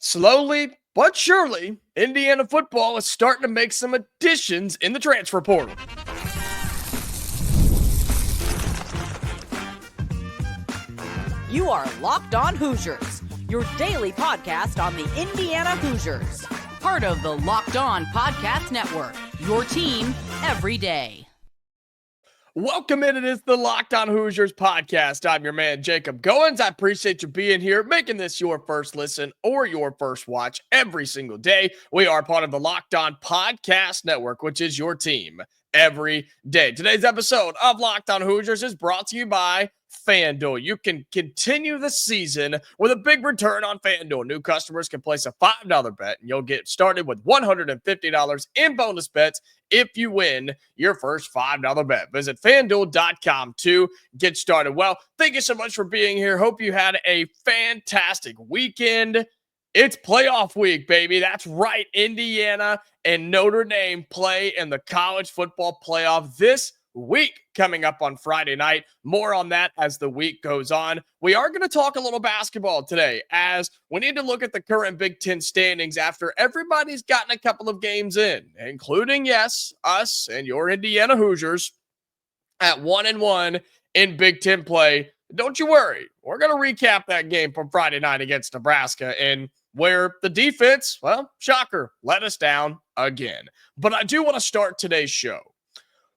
Slowly but surely, Indiana football is starting to make some additions in the transfer portal. You are Locked On Hoosiers, your daily podcast on the Indiana Hoosiers. Part of the Locked On Podcast Network, your team every day. Welcome in. It is the Locked On Hoosiers podcast. I'm your man, Jacob Goins. I appreciate you being here, making this your first listen or your first watch every single day. We are part of the Locked On Podcast Network, which is your team every day. Today's episode of Locked On Hoosiers is brought to you by FanDuel. You can continue the season with a big return on FanDuel. New customers can place a $5 bet, and you'll get started with $150 in bonus bets if you win your first $5 bet. Visit FanDuel.com to get started. Well, thank you so much for being here. Hope you had a fantastic weekend. It's playoff week, baby. That's right. Indiana and Notre Dame play in the college football playoff this week coming up on Friday night. More on that as the week goes on. We are going to talk a little basketball today as we need to look at the current Big Ten standings after everybody's gotten a couple of games in, including, yes, us and your Indiana Hoosiers at 1-1 in Big Ten play. Don't you worry. We're going to recap that game from Friday night against Nebraska and where the defense, well, shocker, let us down again. But I do want to start today's show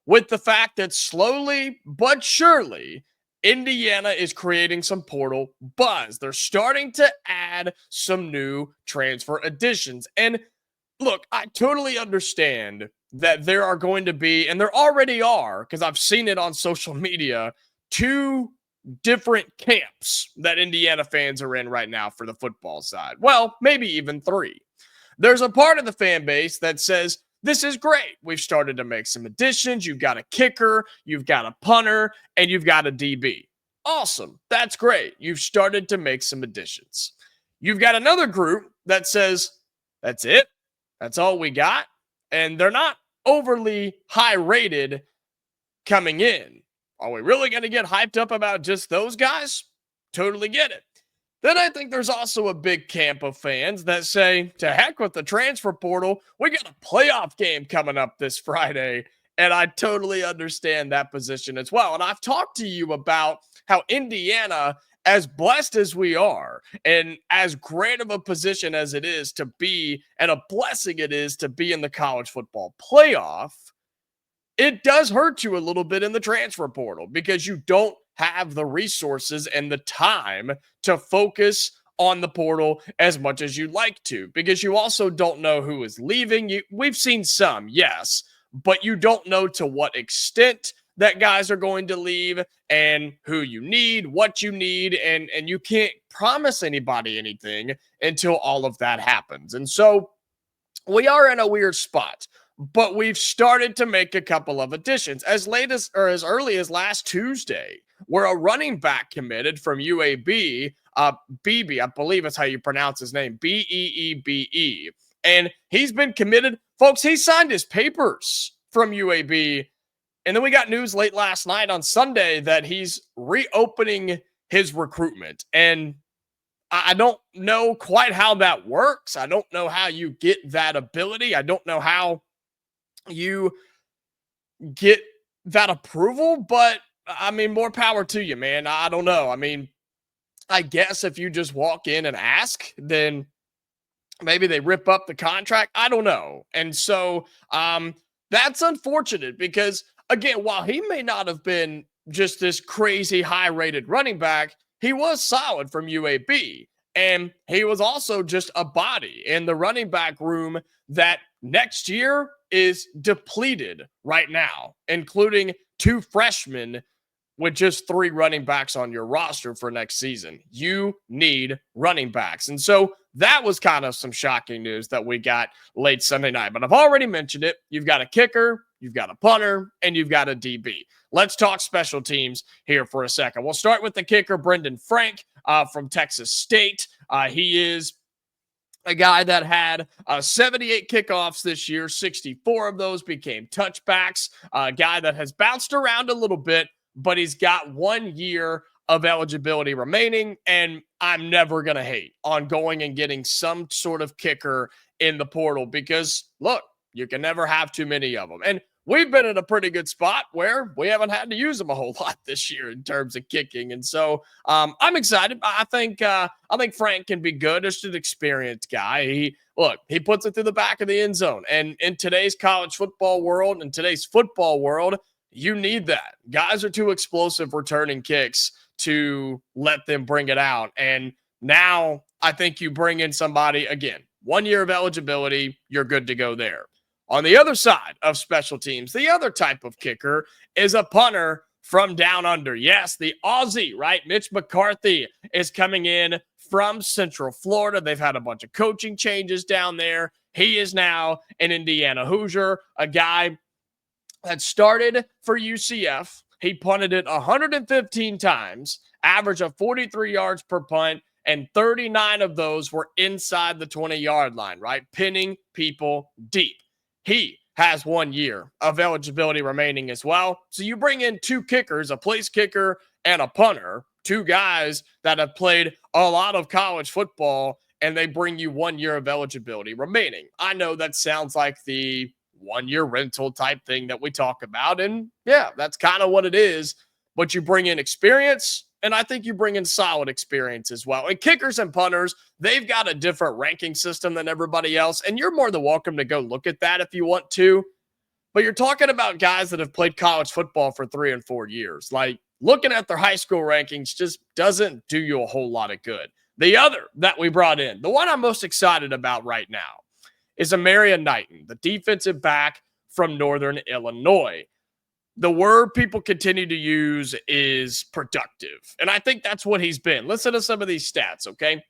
with the fact that slowly but surely, Indiana is creating some portal buzz. They're starting to add some new transfer additions. And look, I totally understand that there are going to be, and there already are, because I've seen it on social media, two different camps that Indiana fans are in right now for the football side. Well, maybe even three. There's a part of the fan base that says, this is great. We've started to make some additions. You've got a kicker, you've got a punter, and you've got a DB. Awesome. That's great. You've started to make some additions. You've got another group that says, that's it. That's all we got. And they're not overly high rated coming in. Are we really going to get hyped up about just those guys? Totally get it. Then I think there's also a big camp of fans that say, to heck with the transfer portal, we got a playoff game coming up this Friday. And I totally understand that position as well. And I've talked to you about how Indiana, as blessed as we are, and as great of a position as it is to be, and a blessing it is to be in the college football playoff, it does hurt you a little bit in the transfer portal because you don't have the resources and the time to focus on the portal as much as you'd like to, because you also don't know who is leaving. We've seen some, yes, but you don't know to what extent that guys are going to leave and who you need, what you need, and you can't promise anybody anything until all of that happens. And so we are in a weird spot. But we've started to make a couple of additions as early as last Tuesday, where a running back committed from UAB, Beebe, I believe is how you pronounce his name, Beebe. And he's been committed. Folks, he signed his papers from UAB. And then we got news late last night on Sunday that he's reopening his recruitment. And I don't know quite how that works. I don't know how you get that ability. I don't know how you get that approval, but I mean, more power to you, man. I don't know. I mean, I guess if you just walk in and ask, then maybe they rip up the contract. I don't know. And so that's unfortunate because, again, while he may not have been just this crazy high-rated running back, he was solid from UAB. And he was also just a body in the running back room that next year is depleted right now, including two freshmen with just three running backs on your roster for next season. You need running backs. And so that was kind of some shocking news that we got late Sunday night. But I've already mentioned it. You've got a kicker, you've got a punter, and you've got a DB. Let's talk special teams here for a second. We'll start with the kicker, Brendan Franke from Texas State. He is a guy that had 78 kickoffs this year. 64 of those became touchbacks. A guy that has bounced around a little bit, but he's got 1 year of eligibility remaining, and I'm never going to hate on going and getting some sort of kicker in the portal because, look, you can never have too many of them. And we've been in a pretty good spot where we haven't had to use them a whole lot this year in terms of kicking. And so I'm excited. I think Frank can be good. Just an experienced guy. He puts it through the back of the end zone. And in today's college football world, in today's football world, you need that. Guys are too explosive returning kicks to let them bring it out. And now I think you bring in somebody, again, 1 year of eligibility, you're good to go there. On the other side of special teams, the other type of kicker is a punter from down under. Yes, the Aussie, right? Mitch McCarthy is coming in from Central Florida. They've had a bunch of coaching changes down there. He is now an Indiana Hoosier, a guy that started for UCF. He punted it 115 times, average of 43 yards per punt, and 39 of those were inside the 20-yard line, right? Pinning people deep. He has 1 year of eligibility remaining as well. So you bring in two kickers, a place kicker and a punter, two guys that have played a lot of college football, and they bring you 1 year of eligibility remaining. I know that sounds like the 1 year rental type thing that we talk about. And yeah, that's kind of what it is. But you bring in experience, and I think you bring in solid experience as well. And kickers and punters, they've got a different ranking system than everybody else. And you're more than welcome to go look at that if you want to. But you're talking about guys that have played college football for 3 and 4 years. Like, looking at their high school rankings just doesn't do you a whole lot of good. The other that we brought in, the one I'm most excited about right now, is Amarian Knighton, the defensive back from Northern Illinois. The word people continue to use is productive. And I think that's what he's been. Listen to some of these stats, okay?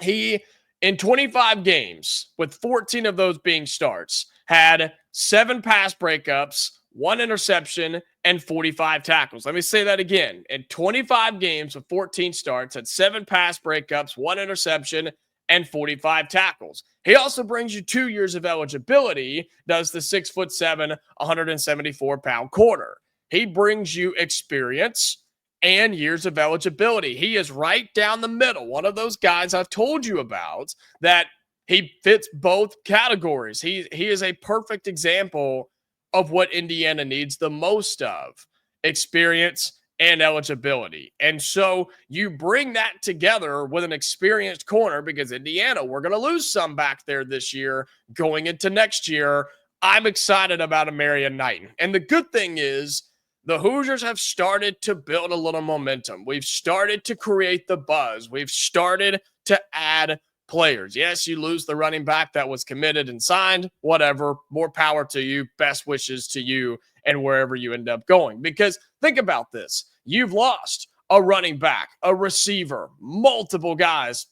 He, in 25 games, with 14 of those being starts, had 7 pass breakups, 1 interception, and 45 tackles. Let me say that again. In 25 games with 14 starts, had 7 pass breakups, 1 interception, and 45 tackles. He also brings you 2 years of eligibility, does the 6'7", 174-pound corner. He brings you experience and years of eligibility. He is right down the middle. One of those guys I've told you about that he fits both categories. He is a perfect example of what Indiana needs the most of: experience and eligibility. And so you bring that together with an experienced corner, because Indiana, we're going to lose some back there this year going into next year. I'm excited about Amarian Knighton. And the good thing is the Hoosiers have started to build a little momentum. We've started to create the buzz. We've started to add players. Yes, you lose the running back that was committed and signed, whatever, more power to you, best wishes to you and wherever you end up going. Because think about this. You've lost a running back, a receiver, multiple guys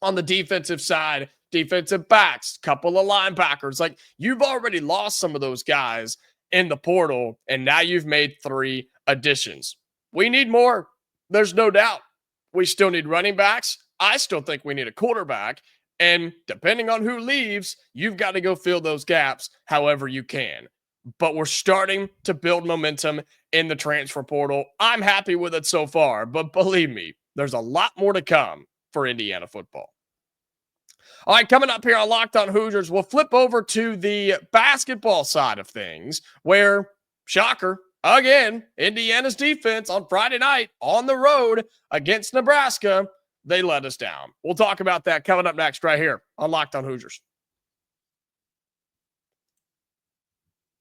on the defensive side, defensive backs, couple of linebackers. Like, you've already lost some of those guys in the portal, and now you've made 3 additions. We need more. There's no doubt. We still need running backs. I still think we need a quarterback. And depending on who leaves, you've got to go fill those gaps however you can. But we're starting to build momentum in the transfer portal. I'm happy with it so far, but believe me, there's a lot more to come for Indiana football. All right, coming up here on Locked On Hoosiers, we'll flip over to the basketball side of things where, shocker, again, Indiana's defense on Friday night on the road against Nebraska, they let us down. We'll talk about that coming up next right here on Locked On Hoosiers.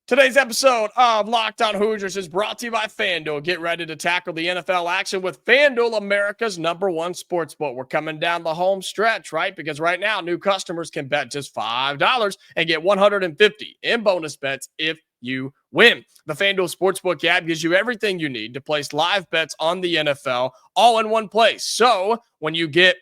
Today's episode of Locked On Hoosiers is brought to you by FanDuel. Get ready to tackle the NFL action with FanDuel, America's #1 sportsbook. We're coming down the home stretch, right? Because right now, new customers can bet just $5 and get $150 in bonus bets if you win. The FanDuel Sportsbook app gives you everything you need to place live bets on the NFL all in one place. So when you get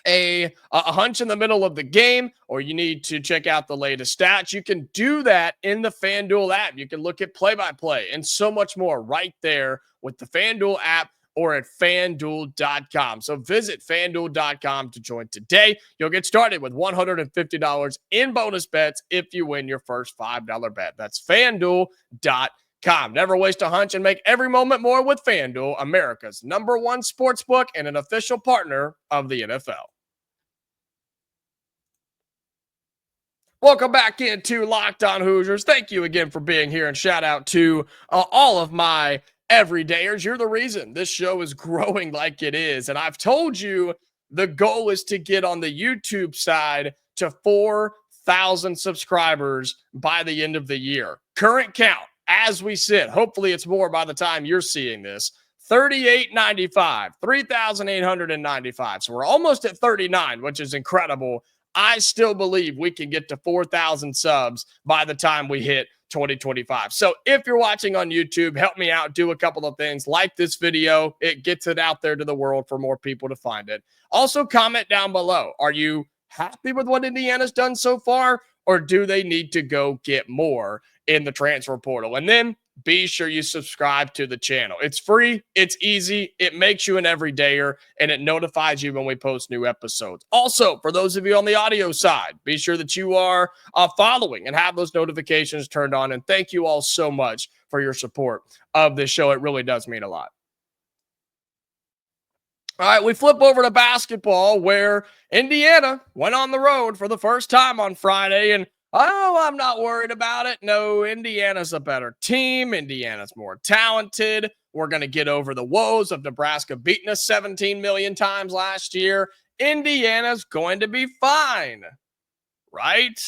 a hunch in the middle of the game, or you need to check out the latest stats, you can do that in the FanDuel app. You can look at play-by-play and so much more right there with the FanDuel app or at FanDuel.com. So visit FanDuel.com to join today. You'll get started with $150 in bonus bets if you win your first $5 bet. That's FanDuel.com. Never waste a hunch and make every moment more with FanDuel, America's #1 sportsbook and an official partner of the NFL. Welcome back into Locked On Hoosiers. Thank you again for being here, and shout out to all of my everydayers. You're the reason this show is growing like it is. And I've told you the goal is to get on the YouTube side to 4,000 subscribers by the end of the year. Current count, as we sit, hopefully it's more by the time you're seeing this, 3,895, 3,895. So we're almost at 39, which is incredible. I still believe we can get to 4,000 subs by the time we hit 2025. So if you're watching on YouTube, help me out, do a couple of things. Like this video, it gets it out there to the world for more people to find it. Also, comment down below. Are you happy with what Indiana's done so far, or do they need to go get more in the transfer portal? And then be sure you subscribe to the channel. It's free, it's easy, it makes you an everydayer, and it notifies you when we post new episodes. Also, for those of you on the audio side, be sure that you are following and have those notifications turned on. And thank you all so much for your support of this show. It really does mean a lot. All right, we flip over to basketball, where Indiana went on the road for the first time on Friday, and I'm not worried about it. No, Indiana's a better team. Indiana's more talented. We're going to get over the woes of Nebraska beating us 17 million times last year. Indiana's going to be fine, right?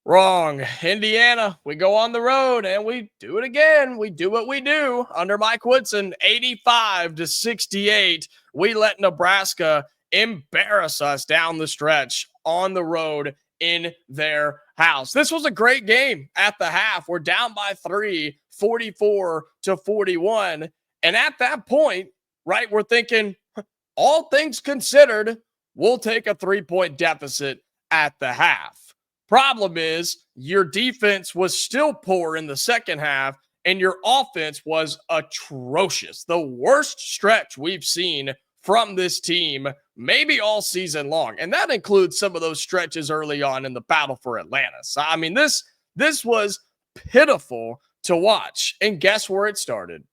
Wrong. Indiana, we go on the road and we do it again. We do what we do under Mike Woodson, 85-68. We let Nebraska embarrass us down the stretch on the road in their house. This was a great game at the half. We're down by 3, 44-41. And at that point, right, we're thinking, all things considered, we'll take a 3-point deficit at the half. Problem is, your defense was still poor in the second half, and your offense was atrocious. The worst stretch we've seen from this team, maybe all season long. And that includes some of those stretches early on in the battle for Atlanta. So, I mean, this was pitiful to watch. And guess where it started?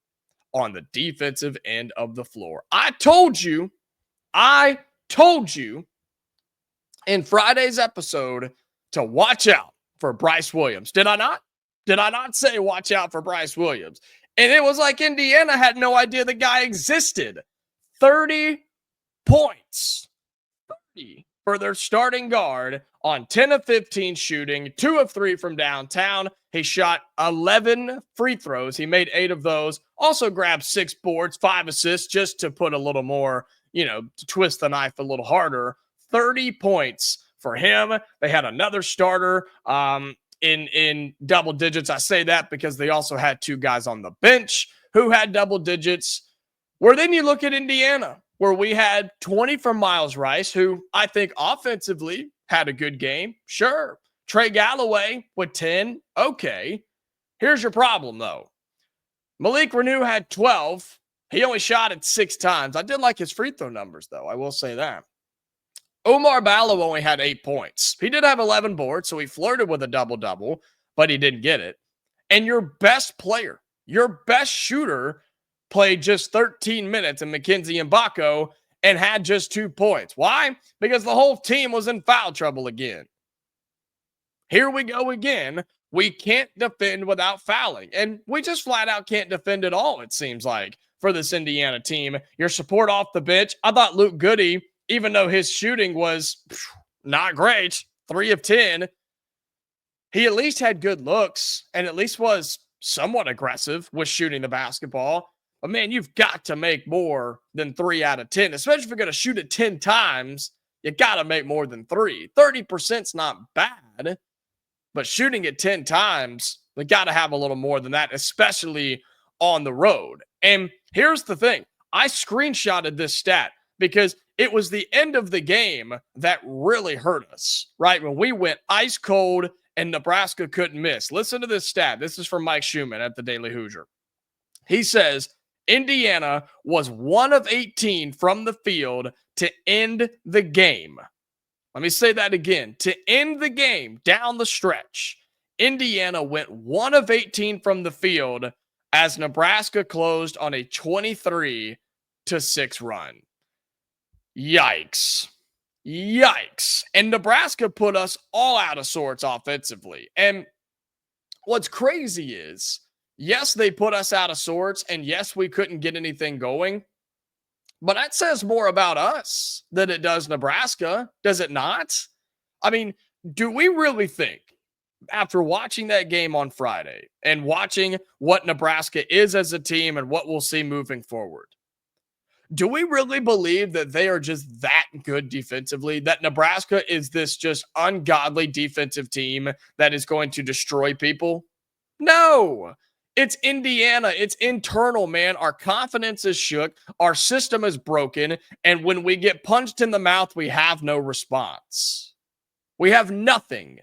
On the defensive end of the floor. I told you in Friday's episode to watch out for Brice Williams. Did I not? Did I not say watch out for Brice Williams? And it was like Indiana had no idea the guy existed. 30 points. 30 for their starting guard on 10 of 15 shooting, 2 of 3 from downtown. He shot 11 free throws. He made 8 of those. Also grabbed 6 boards, 5 assists, just to put a little more, to twist the knife a little harder. 30 points for him. They had another starter in double digits. I say that because they also had 2 guys on the bench who had double digits. Where then you look at Indiana, where we had 20 from Miles Rice, who I think offensively had a good game. Sure. Trey Galloway with 10. Okay. Here's your problem, though. Malik Renew had 12. He only shot it 6 times. I did like his free throw numbers, though. I will say that. Omar Ballo only had 8 points. He did have 11 boards, so he flirted with a double-double, but he didn't get it. And your best player, your best shooter, played just 13 minutes in Mackenzie Mbako and had just 2 points. Why? Because the whole team was in foul trouble again. Here we go again. We can't defend without fouling. And we just flat out can't defend at all, it seems like, for this Indiana team. Your support off the bench, I thought Luke Goody, even though his shooting was not great, 3 of 10, he at least had good looks and at least was somewhat aggressive with shooting the basketball. But, man, you've got to make more than 3 out of 10, especially if you're going to shoot it 10 times. You got to make more than 3. 30%'s not bad, but shooting it 10 times, we got to have a little more than that, especially on the road. And here's the thing. I screenshotted this stat because it was the end of the game that really hurt us, right? When we went ice cold and Nebraska couldn't miss. Listen to this stat. This is from Mike Schumann at the Daily Hoosier. He says, Indiana was 1 of 18 from the field to end the game. Let me say that again. To end the game down the stretch, Indiana went 1 of 18 from the field as Nebraska closed on a 23-6 run. Yikes. Yikes. And Nebraska put us all out of sorts offensively. And what's crazy is, yes, they put us out of sorts, and yes, we couldn't get anything going. But that says more about us than it does Nebraska, does it not? I mean, do we really think, after watching that game on Friday and watching what Nebraska is as a team and what we'll see moving forward, do we really believe that they are just that good defensively, that Nebraska is this just ungodly defensive team that is going to destroy people? No. It's Indiana. It's internal, man. Our confidence is shook. Our system is broken. And when we get punched in the mouth, we have no response. We have nothing.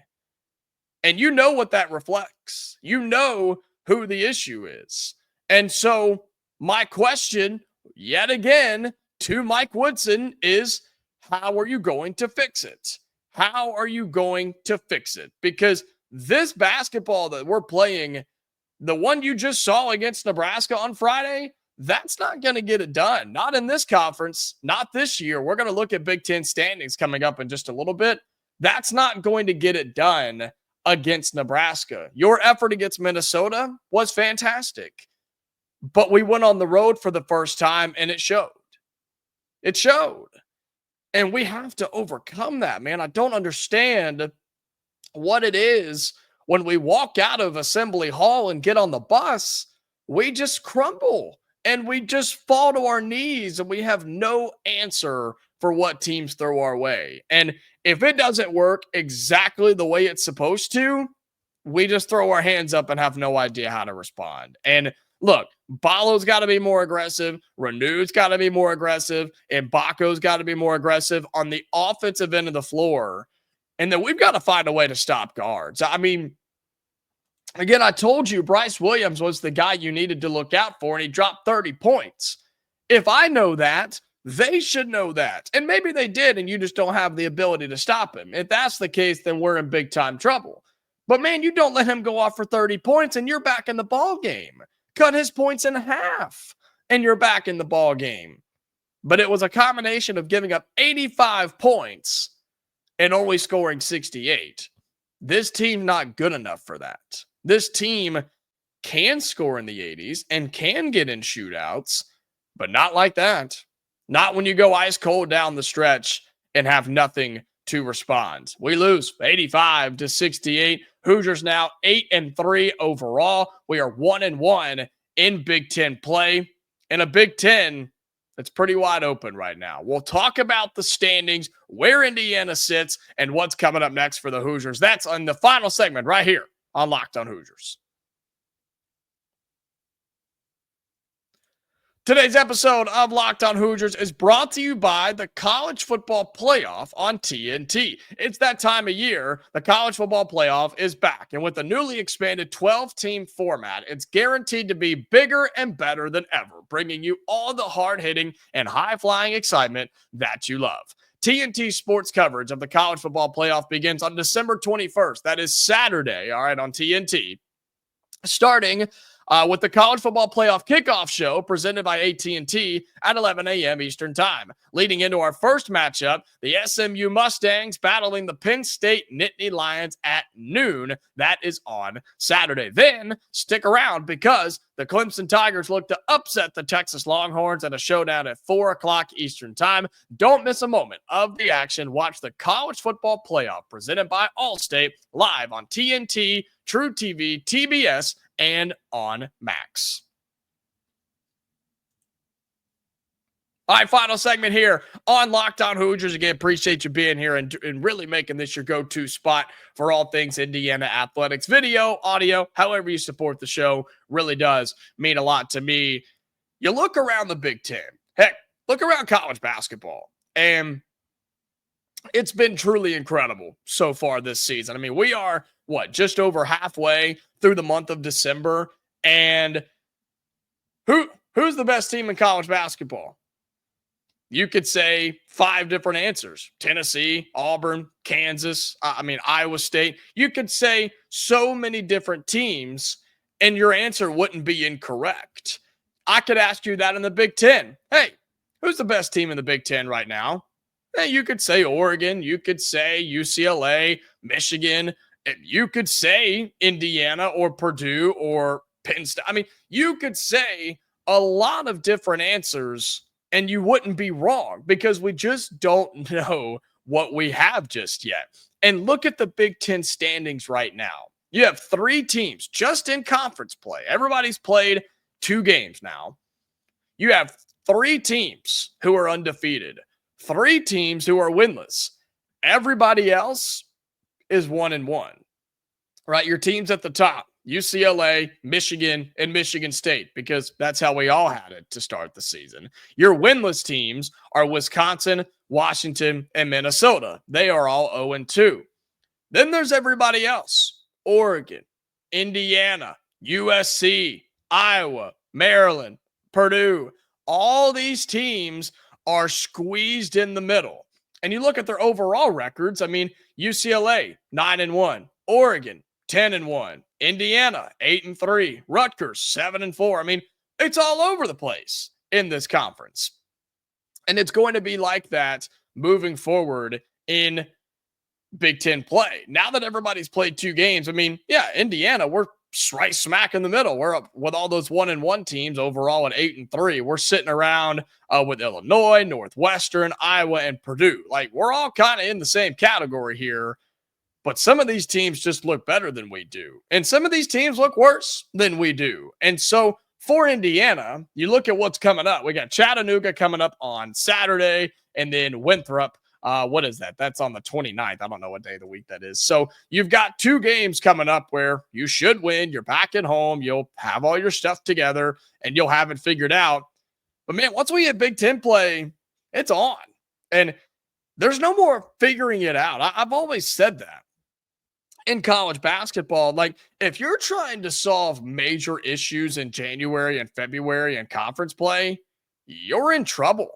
And you know what that reflects. You know who the issue is. And so my question, yet again, to Mike Woodson is, how are you going to fix it? How are you going to fix it? Because this basketball that we're playing, the one you just saw against Nebraska on Friday, that's not going to get it done. Not in this conference, not this year. We're going to look at Big Ten standings coming up in just a little bit. That's not going to get it done against Nebraska. Your effort against Minnesota was fantastic, but we went on the road for the first time and it showed. It showed. And we have to overcome that, man. I don't understand what it is when we walk out of Assembly Hall and get on the bus, we just crumble and we just fall to our knees and we have no answer for what teams throw our way. And if it doesn't work exactly the way it's supposed to, we just throw our hands up and have no idea how to respond. And look, Balo's got to be more aggressive. Renew's got to be more aggressive. And Baco's got to be more aggressive on the offensive end of the floor. And then we've got to find a way to stop guards. I mean, again, I told you Brice Williams was the guy you needed to look out for, and he dropped 30 points. If I know that, they should know that. And maybe they did, and you just don't have the ability to stop him. If that's the case, then we're in big-time trouble. But, man, you don't let him go off for 30 points, and you're back in the ball game. Cut his points in half, and you're back in the ball game. But it was a combination of giving up 85 points and only scoring 68. This team not good enough for that. This team can score in the 80s and can get in shootouts, but not like that. Not when you go ice cold down the stretch and have nothing to respond. We lose 85-68. Hoosiers now 8-3 overall. We are 1-1 in Big Ten play. In a Big Ten that's pretty wide open right now. We'll talk about the standings, where Indiana sits, and what's coming up next for the Hoosiers. That's on the final segment right here on Locked On Hoosiers. Today's episode of Locked On Hoosiers is brought to you by the College Football Playoff on TNT. It's that time of year. The College Football Playoff is back. And with the newly expanded 12-team format, it's guaranteed to be bigger and better than ever, bringing you all the hard-hitting and high-flying excitement that you love. TNT sports coverage of the College Football Playoff begins on December 21st. That is Saturday, all right, on TNT. Starting with the College Football Playoff Kickoff Show presented by AT&T at 11 a.m. Eastern Time. Leading into our first matchup, the SMU Mustangs battling the Penn State Nittany Lions at noon. That is on Saturday. Then stick around because the Clemson Tigers look to upset the Texas Longhorns at a showdown at 4 o'clock Eastern Time. Don't miss a moment of the action. Watch the College Football Playoff presented by Allstate live on TNT, True TV, TBS, and on Max. All right, final segment here on Locked On Hoosiers. Again, appreciate you being here and really making this your go-to spot for all things Indiana athletics. Video, audio, however you support the show really does mean a lot to me. You look around the Big Ten. Heck, look around college basketball. And it's been truly incredible so far this season. I mean, we are, just over halfway through the month of December. And who's the best team in college basketball? You could say 5 different answers: Tennessee, Auburn, Kansas, Iowa State. You could say so many different teams, and your answer wouldn't be incorrect. I could ask you that in the Big Ten. Hey, who's the best team in the Big Ten right now? Hey, you could say Oregon. You could say UCLA, Michigan. You could say Indiana or Purdue or Penn State. You could say a lot of different answers, and you wouldn't be wrong because we just don't know what we have just yet. And look at the Big Ten standings right now. You have 3 teams just in conference play. Everybody's played 2 games now. You have 3 teams who are undefeated, 3 teams who are winless. Everybody else is 1-1, right? Your teams at the top: UCLA, Michigan, and Michigan State, because that's how we all had it to start the season. Your winless teams are Wisconsin, Washington, and Minnesota. They are all 0-2. Then there's everybody else: Oregon, Indiana, USC, Iowa, Maryland, Purdue. All these teams are squeezed in the middle. And you look at their overall records. UCLA, 9-1. Oregon, 10-1. Indiana, 8-3. Rutgers, 7-4. It's all over the place in this conference. And it's going to be like that moving forward in Big Ten play. Now that everybody's played 2 games, Indiana, we're right smack in the middle. We're up with all those 1-1 teams overall at 8-3. We're sitting around with Illinois, Northwestern, Iowa, and Purdue. We're all kind of in the same category here, but some of these teams just look better than we do. And some of these teams look worse than we do. And so for Indiana, you look at what's coming up. We got Chattanooga coming up on Saturday, and then Winthrop. What is that? That's on the 29th. I don't know what day of the week that is. So you've got 2 games coming up where you should win. You're back at home. You'll have all your stuff together, and you'll have it figured out. But, man, once we hit Big Ten play, it's on. And there's no more figuring it out. I've always said that. In college basketball, if you're trying to solve major issues in January and February in conference play, you're in trouble.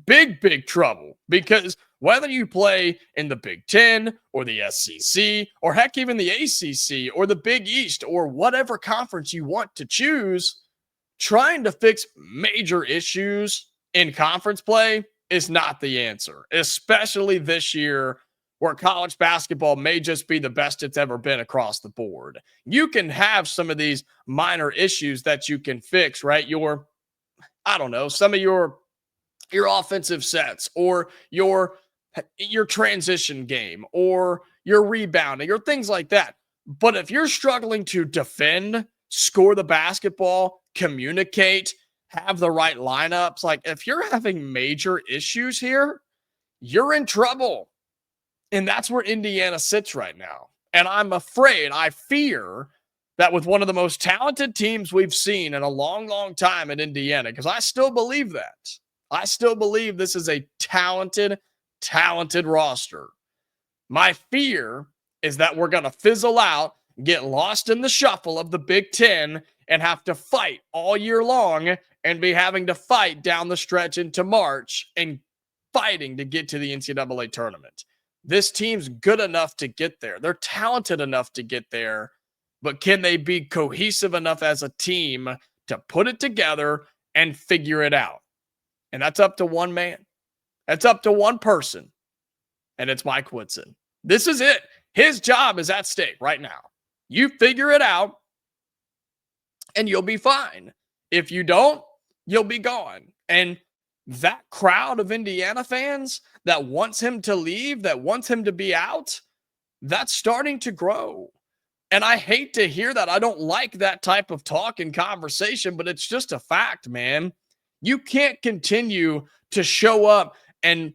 Big trouble, because whether you play in the Big Ten or the SEC or heck, even the ACC or the Big East or whatever conference you want to choose, trying to fix major issues in conference play is not the answer, especially this year where college basketball may just be the best it's ever been across the board. You can have some of these minor issues that you can fix, right? Some of your offensive sets or your transition game or your rebounding or things like that. But if you're struggling to defend, score the basketball, communicate, have the right lineups, if you're having major issues here, you're in trouble. And that's where Indiana sits right now. And I fear that with one of the most talented teams we've seen in a long, long time in Indiana, because I still believe that. I still believe this is a talented roster. My fear is that we're going to fizzle out, get lost in the shuffle of the Big Ten, and have to fight all year long and be having to fight down the stretch into March and fighting to get to the NCAA tournament. This team's good enough to get there. They're talented enough to get there, but can they be cohesive enough as a team to put it together and figure it out? And that's up to one man. That's up to one person. And it's Mike Woodson. This is it. His job is at stake right now. You figure it out, and you'll be fine. If you don't, you'll be gone. And that crowd of Indiana fans that wants him to leave, that wants him to be out, that's starting to grow. And I hate to hear that. I don't like that type of talk and conversation, but it's just a fact, man. You can't continue to show up and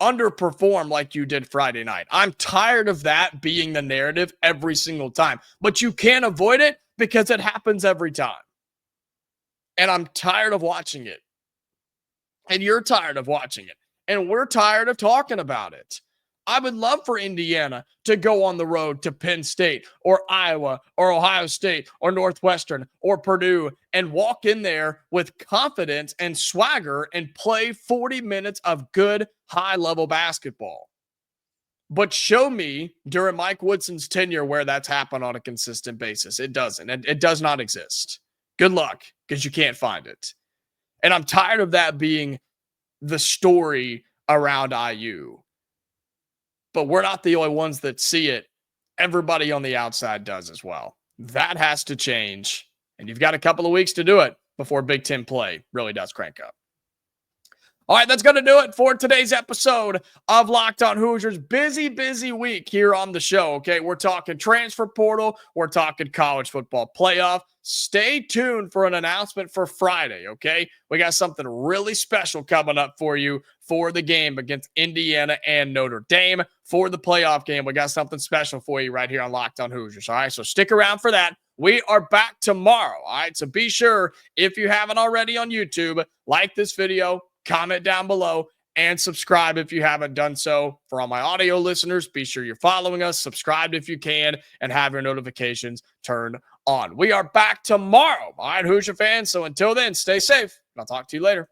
underperform like you did Friday night. I'm tired of that being the narrative every single time, but you can't avoid it because it happens every time. And I'm tired of watching it. And you're tired of watching it. And we're tired of talking about it. I would love for Indiana to go on the road to Penn State or Iowa or Ohio State or Northwestern or Purdue and walk in there with confidence and swagger and play 40 minutes of good high-level basketball. But show me during Mike Woodson's tenure where that's happened on a consistent basis. It doesn't. It does not exist. Good luck, because you can't find it. And I'm tired of that being the story around IU. But we're not the only ones that see it. Everybody on the outside does as well. That has to change. And you've got a couple of weeks to do it before Big Ten play really does crank up. All right, that's going to do it for today's episode of Locked On Hoosiers. Busy week here on the show, okay? We're talking transfer portal. We're talking college football playoff. Stay tuned for an announcement for Friday, okay? We got something really special coming up for you for the game against Indiana and Notre Dame. For the playoff game, we got something special for you right here on Locked On Hoosiers, all right? So stick around for that. We are back tomorrow, all right? So be sure, if you haven't already on YouTube, like this video, comment down below, and subscribe if you haven't done so. For all my audio listeners, be sure you're following us, subscribed if you can, and have your notifications turned on. We are back tomorrow, all right, Hoosier fans? So until then, stay safe, and I'll talk to you later.